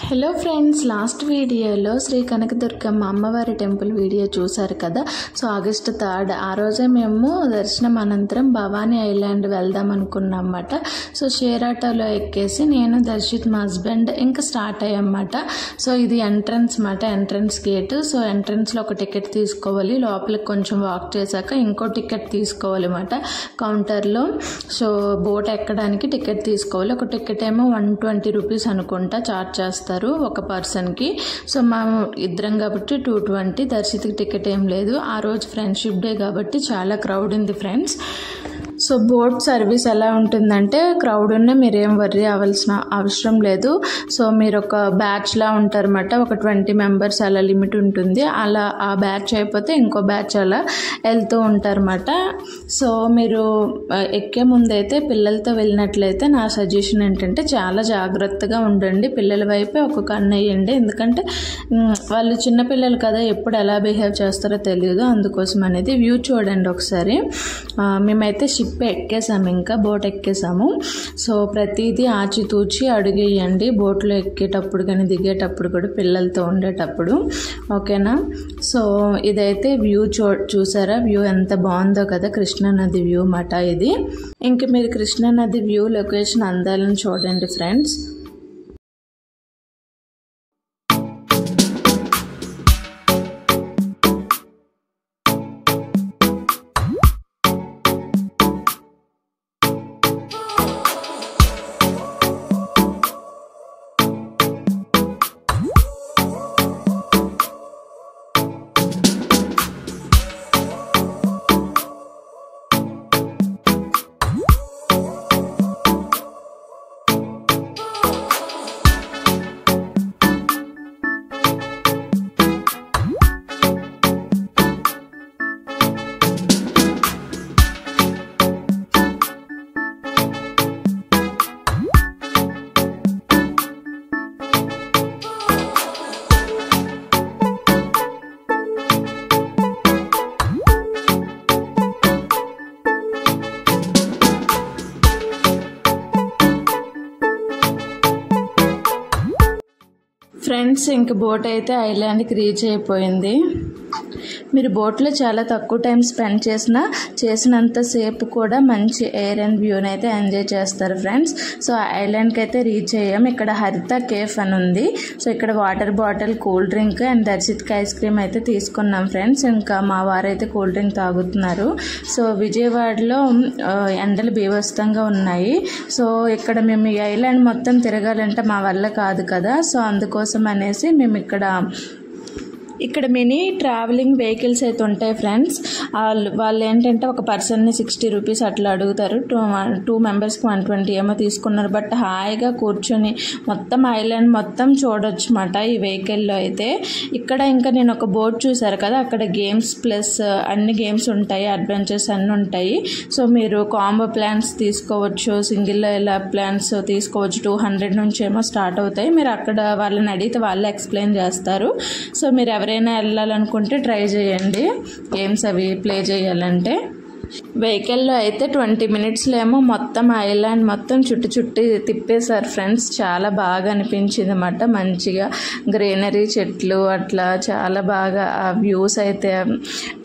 Hello friends, last వీడియోలో శ్రీ కనకదుర్గమ్మ అమ్మవారి temple video చూసారు కదా. సో ఆగస్ట్ 3 ఆ రోజే మేము దర్శనం అనంతరం భవానీ ఐలాండ్ వెళ్దాం అనుకున్నాం అన్నమాట. సో షేర్ ఆటోలో ఎక్కేసి నేను దర్శిత్ మా హస్బెండ్ ఇంకా స్టార్ట్ అయ్యామన్నమాట. సో ఇది ఎంట్రన్స్ మాట, ఎంట్రన్స్ గేట్. సో ఎంట్రన్స్లో ఒక టికెట్ తీసుకోవాలి, లోపలికి కొంచెం వాక్ చేశాక ఇంకో టికెట్ తీసుకోవాలి అన్నమాట కౌంటర్లో. సో బోట్ ఎక్కడానికి టికెట్ తీసుకోవాలి. ఒక టికెట్ ఏమో 120 రూపీస్ అనుకుంటా చార్జ్ చేస్తారు ఒక పర్సన్కి. సో మేము ఇద్దరం కాబట్టి 220. దర్శితకి టికెట్ ఏం లేదు. ఆ రోజు ఫ్రెండ్షిప్ డే కాబట్టి చాలా క్రౌడ్ ఉంది ఫ్రెండ్స్. సో బోట్ సర్వీస్ ఎలా ఉంటుందంటే, క్రౌడ్ ఉన్న మీరేం వర్రీ అవ్వాల్సిన అవసరం లేదు. సో మీరు ఒక బ్యాచ్లా ఉంటారన్నమాట. ఒక 20 మెంబర్స్ అలా లిమిట్ ఉంటుంది. అలా ఆ బ్యాచ్ అయిపోతే ఇంకో బ్యాచ్ అలా వెళ్తూ ఉంటారన్నమాట. సో మీరు ఎక్కే ముందైతే పిల్లలతో వెళ్ళినట్లయితే నా సజెషన్ ఏంటంటే చాలా జాగ్రత్తగా ఉండండి. పిల్లల వైపే ఒక కన్ను వేయండి. ఎందుకంటే వాళ్ళు చిన్నపిల్లలు కదా, ఎప్పుడు ఎలా బిహేవ్ చేస్తారో తెలియదు. అందుకోసం అనేది వ్యూ చూడండి ఒకసారి. మేమైతే షిప్ ఎక్కేసాము, ఇంకా బోట్ ఎక్కేసాము. సో ప్రతిదీ ఆచితూచి అడుగేయండి బోట్లో ఎక్కేటప్పుడు కానీ దిగేటప్పుడు కూడా, పిల్లలతో ఉండేటప్పుడు. ఓకేనా? సో ఇదైతే వ్యూ చూసారా? వ్యూ ఎంత బాగుందో కదా, కృష్ణానది వ్యూ మాట ఇది. ఇంక మీరు కృష్ణానది వ్యూ లొకేషన్ అందాలను చూడండి ఫ్రెండ్స్. ఫ్రెండ్స్ ఇంక బోట్ అయితే ఐలాండ్కి రీచ్ అయిపోయింది. మీరు బోట్లో చాలా తక్కువ టైం స్పెండ్ చేసినంతసేపు కూడా మంచి ఎయిర్ అండ్ వ్యూని అయితే ఎంజాయ్ చేస్తారు ఫ్రెండ్స్. సో ఐలాండ్కి అయితే రీచ్ అయ్యాం. ఇక్కడ హరిత కేఫ్ అని ఉంది. సో ఇక్కడ water bottle, cool drink and దర్శిత్కి ఐస్ క్రీమ్ అయితే తీసుకున్నాం ఫ్రెండ్స్. ఇంకా మా వారైతే కూల్ డ్రింక్ తాగుతున్నారు. సో విజయవాడలో ఎండలు బీభత్సంగా ఉన్నాయి. సో ఇక్కడ మేము ఈ ఐలాండ్ మొత్తం తిరగాలంటే మా వల్ల కాదు కదా. సో అందుకోసం అనేసి మేము ఇక్కడ మినీ ట్రావెలింగ్ వెహికల్స్ అయితే ఉంటాయి ఫ్రెండ్స్. వాళ్ళు ఏంటంటే ఒక పర్సన్ని 60 రూపీస్ అట్లా అడుగుతారు. 2 మెంబర్స్కి 120 ఏమో తీసుకున్నారు. బట్ హాయిగా కూర్చొని మొత్తం ఐలాండ్ మొత్తం చూడొచ్చు అన్నమాట ఈ వెహికల్లో అయితే. ఇక్కడ ఇంకా నేను ఒక బోట్ చూసారు కదా, అక్కడ గేమ్స్ ప్లస్ అన్ని గేమ్స్ ఉంటాయి, అడ్వెంచర్స్ అన్నీ ఉంటాయి. సో మీరు కాంబో ప్లాన్స్ తీసుకోవచ్చు, సింగిల్ ఇలా ప్లాన్స్ తీసుకోవచ్చు. 200 నుంచి ఏమో స్టార్ట్ అవుతాయి. మీరు అక్కడ వాళ్ళని అడిగితే వాళ్ళే ఎక్స్ప్లెయిన్ చేస్తారు. సో మీరు ఎవరైనా వెళ్ళాలనుకుంటే ట్రై చేయండి గేమ్స్ అవి ప్లే చేయాలంటే. వెహికల్లో అయితే 20 మినిట్స్లో ఏమో మొత్తం ఐలాండ్ మొత్తం చుట్టి తిప్పేశారు ఫ్రెండ్స్. చాలా బాగా అనిపించింది అన్నమాట. మంచిగా గ్రీనరీ, చెట్లు అట్లా చాలా బాగా ఆ వ్యూస్ అయితే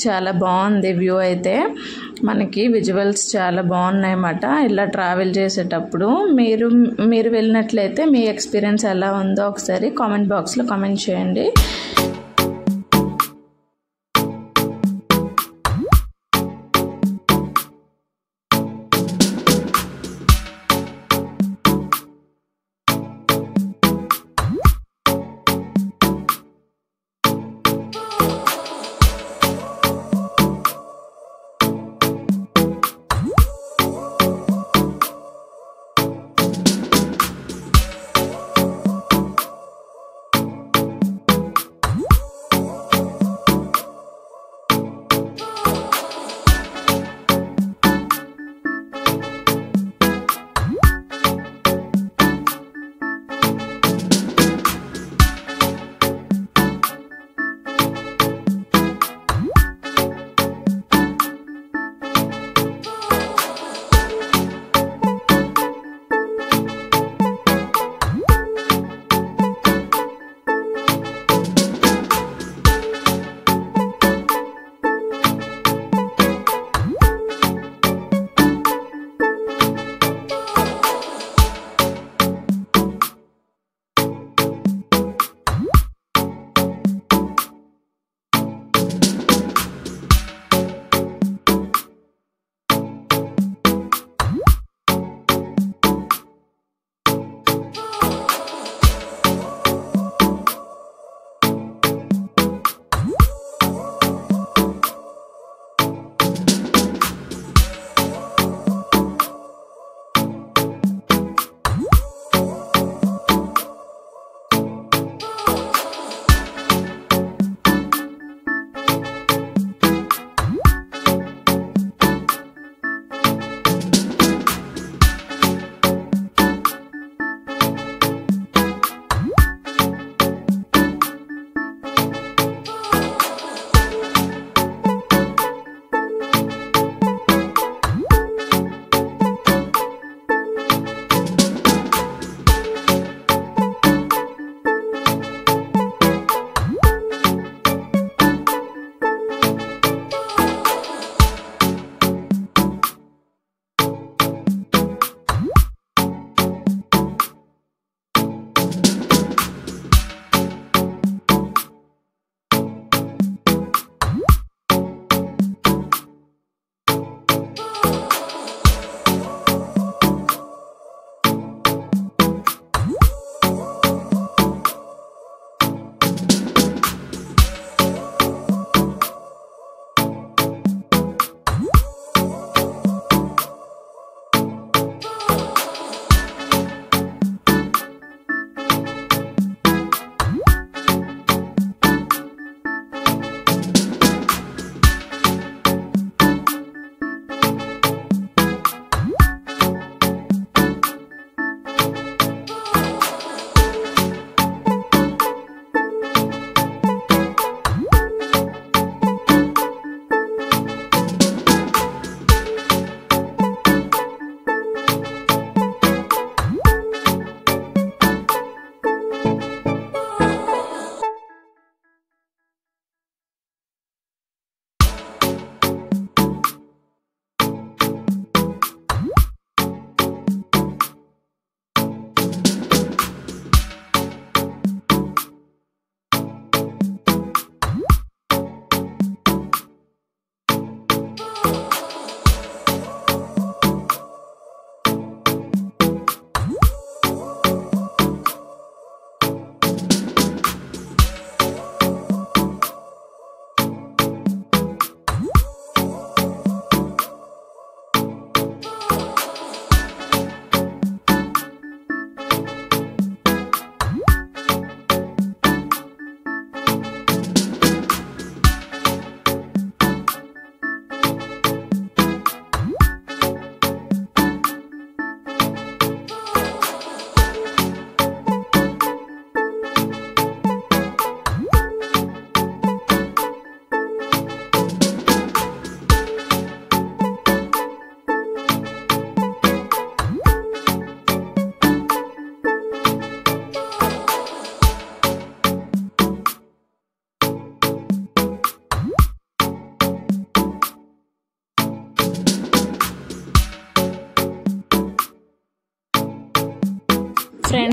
చాలా బాగుంది. వ్యూ అయితే మనకి విజువల్స్ చాలా బాగున్నాయి అన్నమాట. ఇలా ట్రావెల్ చేసేటప్పుడు మీరు వెళ్ళినట్లయితే మీ ఎక్స్పీరియన్స్ ఎలా ఉందో ఒకసారి కామెంట్ బాక్స్లో కామెంట్ చేయండి.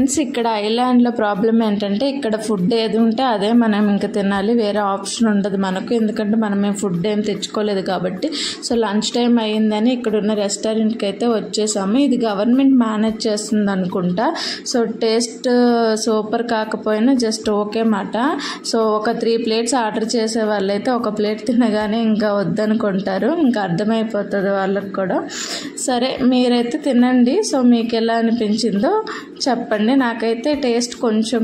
ఫ్రెండ్స్ ఇక్కడ ఐలాండ్లో ప్రాబ్లం ఏంటంటే ఇక్కడ ఫుడ్ ఏది ఉంటే అదే మనం ఇంకా తినాలి, వేరే ఆప్షన్ ఉండదు మనకు. ఎందుకంటే మనం ఫుడ్ ఏం తెచ్చుకోలేదు కాబట్టి. సో లంచ్ టైం అయ్యిందని ఇక్కడ ఉన్న రెస్టారెంట్కి అయితే వచ్చేసాము. ఇది గవర్నమెంట్ మేనేజ్ చేస్తుంది అనుకుంటా. సో టేస్ట్ సూపర్ కాకపోయినా జస్ట్ ఓకే మాట. సో ఒక 3 ప్లేట్స్ ఆర్డర్ చేసే వాళ్ళైతే ఒక ప్లేట్ తినగానే ఇంకా వద్దనుకుంటారు, ఇంకా అర్థమైపోతుంది వాళ్ళకి కూడా. సరే మీరైతే తినండి. సో మీకు ఎలా అనిపించిందో చెప్పండి. నాకైతే టేస్ట్ కొంచెం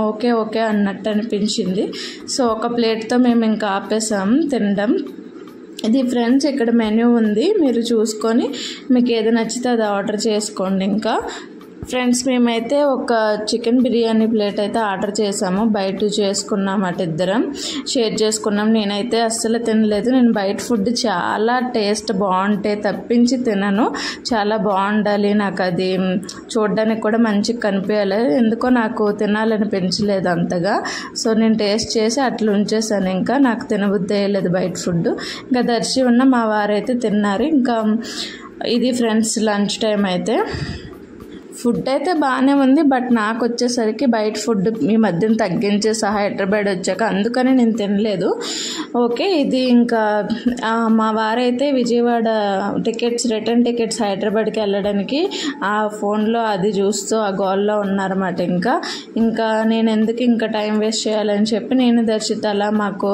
ఓకే అన్నట్టు అనిపించింది. సో ఒక ప్లేట్తో మేము ఇంకా ఆపేసాం తినడం. ఇది ఫ్రెండ్స్ ఇక్కడ మెనూ ఉంది, మీరు చూసుకొని మీకు ఏది నచ్చితే అది ఆర్డర్ చేసుకోండి. ఇంకా ఫ్రెండ్స్ మేమైతే ఒక చికెన్ బిర్యానీ ప్లేట్ అయితే ఆర్డర్ చేసాము. బయట చేసుకున్నాం, ఇద్దరం షేర్ చేసుకున్నాం. నేనైతే అస్సలు తినలేదు. నేను బయట ఫుడ్ చాలా టేస్ట్ బాగుంటే తప్పించి తినను. చాలా బాగుండాలి, నాకు అది చూడడానికి కూడా మంచిగా కనిపించాలి. ఎందుకో నాకు తినాలనిపించలేదు అంతగా. సో నేను టేస్ట్ చేసి అట్లా ఉంచేసాను. ఇంకా నాకు తినబుద్ధి అయ్యలేదు బయట ఫుడ్. ఇంకా దర్శి ఉన్న మా వారైతే తిన్నారు. ఇంకా ఇది ఫ్రెండ్స్ లంచ్ టైం అయితే. ఫుడ్ అయితే బాగానే ఉంది, బట్ నాకు వచ్చేసరికి బయట ఫుడ్ ఈ మధ్యన తగ్గించేసా హైదరాబాద్ వచ్చాక, అందుకని నేను తినలేదు. ఓకే, ఇది ఇంకా మా వారైతే విజయవాడ రిటర్న్ టికెట్స్ హైదరాబాద్కి వెళ్ళడానికి ఆ ఫోన్లో అది చూస్తూ ఆ గోల్లో ఉన్నారన్నమాట. ఇంకా నేను ఎందుకు ఇంకా టైం వేస్ట్ చేయాలని చెప్పి నేను దర్శిత అలా మాకు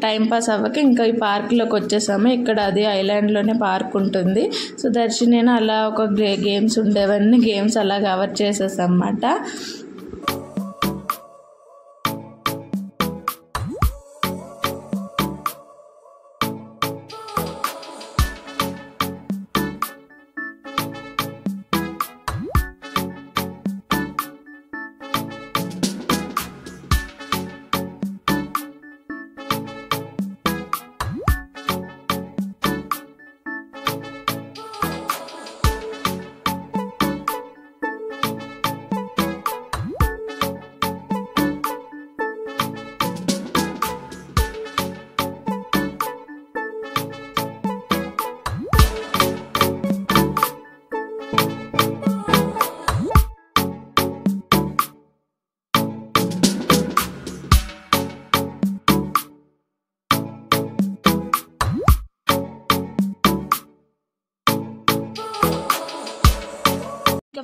టైం పాస్ అవ్వక ఇంకా ఈ పార్క్లోకి వచ్చేసాము. ఇక్కడ అది ఐలాండ్లోనే పార్క్ ఉంటుంది. సో దర్శి నేను అలా ఒక గేమ్స్ ఉండేవన్నీ గేమ్స్ అలా కవర్ చేసేసాం అన్నమాట.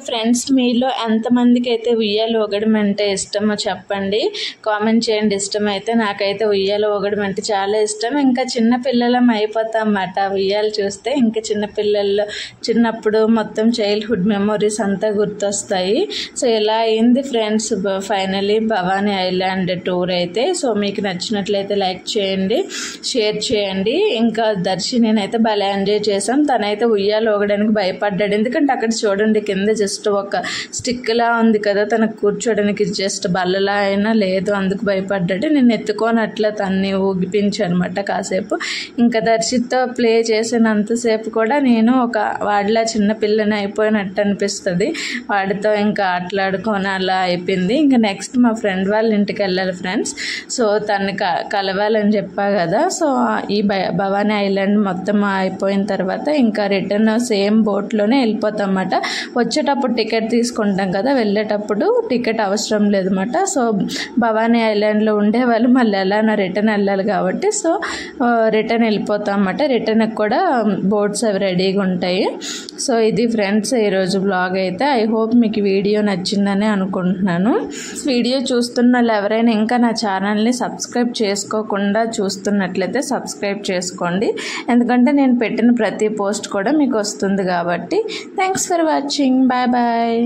ఫ్రెండ్స్ మీలో ఎంతమందికి అయితే ఉయ్యాల ఊగడం అంటే ఇష్టమో చెప్పండి, కామెంట్ చేయండి. ఇష్టమైతే నాకైతే ఉయ్యాల ఊగడం అంటే చాలా ఇష్టం. ఇంకా చిన్నపిల్లలం అయిపోతాం అన్నమాట ఉయ్యాలు చూస్తే. ఇంకా చిన్నప్పుడు మొత్తం చైల్డ్హుడ్ మెమొరీస్ అంతా గుర్తొస్తాయి. సో ఇలా అయింది friends finally Bhavani island tour అయితే. సో మీకు నచ్చినట్లయితే లైక్ చేయండి, షేర్ చేయండి. ఇంకా దర్శి నేనైతే భలే ఎంజాయ్ చేసాం. తనైతే ఉయ్యాలు ఊగడానికి భయపడ్డాడు, ఎందుకంటే అక్కడ చూడండి కింద జస్ట్ ఒక స్టిక్లా ఉంది కదా, తనకు కూర్చోడానికి జస్ట్ బల్లలా అయినా లేదు, అందుకు భయపడ్డాడు. నేను ఎత్తుకొని అట్లా తన్ని ఊగిపించాను అనమాట కాసేపు. ఇంకా దర్శితో ప్లే చేసినంతసేపు కూడా నేను ఒక వాడిలా చిన్నపిల్లని అయిపోయినట్టు అనిపిస్తుంది. వాడితో ఇంకా ఆటలాడుకొని అలా అయిపోయింది. ఇంకా నెక్స్ట్ మా ఫ్రెండ్ వాళ్ళ ఇంటికి వెళ్ళాలి ఫ్రెండ్స్. సో తన్ని కలవాలని చెప్పా కదా. సో ఈ భవానీ ఐలాండ్ మొత్తం అయిపోయిన తర్వాత ఇంకా రిటర్న్ సేమ్ బోట్లోనే వెళ్ళిపోతాం అన్నమాట. వచ్చేటప్పుడు టికెట్ తీసుకుంటాం కదా, వెళ్ళేటప్పుడు టికెట్ అవసరం లేదన్నమాట. సో భవానీ ఐలాండ్లో ఉండే వాళ్ళు మళ్ళీ ఎలా రిటర్న్ వెళ్ళాలి కాబట్టి సో రిటర్న్ వెళ్ళిపోతాం అన్నమాట. రిటర్న్కి కూడా బోట్స్ అవి రెడీగా ఉంటాయి. సో ఇది ఫ్రెండ్స్ ఈరోజు బ్లాగ్ అయితే. ఐ హోప్ మీకు వీడియో నచ్చిందని అనుకుంటున్నాను. వీడియో చూస్తున్న వాళ్ళు ఎవరైనా ఇంకా నా ఛానల్ని సబ్స్క్రైబ్ చేసుకోకుండా చూస్తున్నట్లయితే సబ్స్క్రైబ్ చేసుకోండి, ఎందుకంటే నేను పెట్టిన ప్రతి పోస్ట్ కూడా మీకు వస్తుంది కాబట్టి. Thanks for watching. Bye bye.